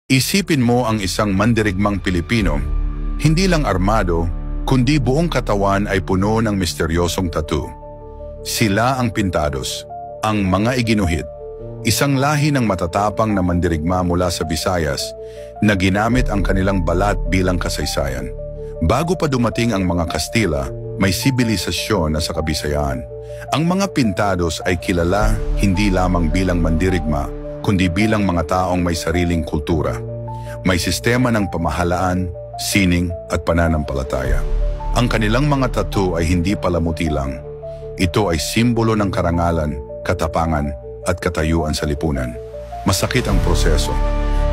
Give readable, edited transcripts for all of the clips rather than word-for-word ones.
Isipin mo ang isang mandirigmang Pilipino, hindi lang armado, kundi buong katawan ay puno ng misteryosong tattoo. Sila ang pintados, ang mga iginuhit, isang lahi ng matatapang na mandirigma mula sa Visayas na ginamit ang kanilang balat bilang kasaysayan. Bago pa dumating ang mga Kastila, may sibilisasyon na sa Kabisayaan. Ang mga pintados ay kilala hindi lamang bilang mandirigma, kundi bilang mga taong may sariling kultura. May sistema ng pamahalaan, sining at pananampalataya. Ang kanilang mga tattoo ay hindi palamuti lang. Ito ay simbolo ng karangalan, katapangan at katayuan sa lipunan. Masakit ang proseso.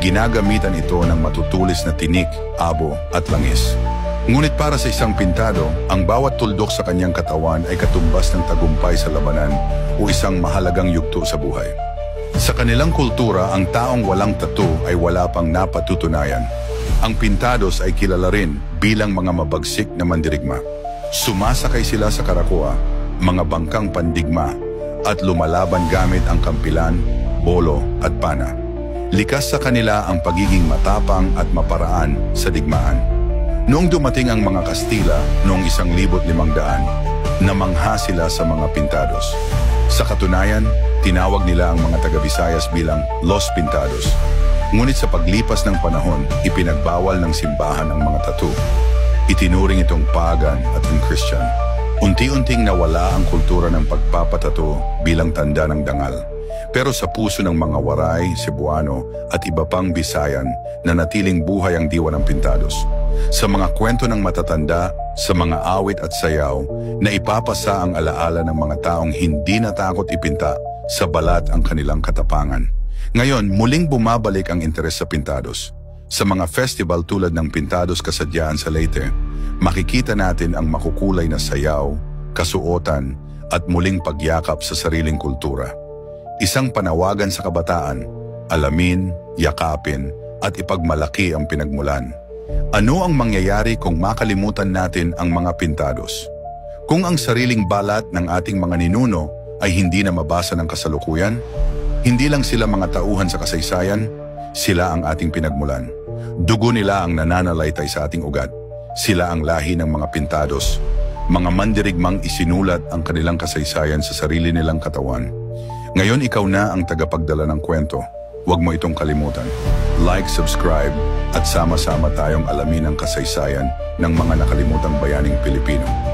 Ginagamitan ito ng matutulis na tinik, abo at langis. Ngunit para sa isang pintado, ang bawat tuldok sa kanyang katawan ay katumbas ng tagumpay sa labanan o isang mahalagang yugto sa buhay. Sa kanilang kultura, ang taong walang tattoo ay wala pang napatutunayan. Ang pintados ay kilala rin bilang mga mabagsik na mandirigma. Sumasakay sila sa karakoa, mga bangkang pandigma, at lumalaban gamit ang kampilan, bolo at pana. Likas sa kanila ang pagiging matapang at maparaan sa digmaan. Noong dumating ang mga Kastila noong 1500, namangha sila sa mga pintados. Sa katunayan, tinawag nila ang mga taga-Visayas bilang Los Pintados. Ngunit sa paglipas ng panahon, ipinagbawal ng simbahan ang mga tattoo. Itinuring itong pagan at un-Christian. Unti-unting nawala ang kultura ng pagpapatato bilang tanda ng dangal. Pero sa puso ng mga Waray, Cebuano at iba pang Bisayan, nanatiling buhay ang diwa ng pintados. Sa mga kwento ng matatanda, sa mga awit at sayaw, na ipapasa ang alaala ng mga taong hindi natakot ipinta sa balat ang kanilang katapangan. Ngayon, muling bumabalik ang interes sa pintados. Sa mga festival tulad ng Pintados Kasadyaan sa Leyte, makikita natin ang makukulay na sayaw, kasuotan at muling pagyakap sa sariling kultura. Isang panawagan sa kabataan, alamin, yakapin at ipagmalaki ang pinagmulan. Ano ang mangyayari kung makalimutan natin ang mga pintados? Kung ang sariling balat ng ating mga ninuno ay hindi na mabasa ng kasalukuyan, hindi lang sila mga tauhan sa kasaysayan, sila ang ating pinagmulan. Dugo nila ang nananalaytay sa ating ugat. Sila ang lahi ng mga pintados, mga mandirigmang isinulat ang kanilang kasaysayan sa sarili nilang katawan. Ngayon ikaw na ang tagapagdala ng kwento. Huwag mo itong kalimutan. Like, subscribe, at sama-sama tayong alamin ang kasaysayan ng mga nakalimutang bayaning Pilipino.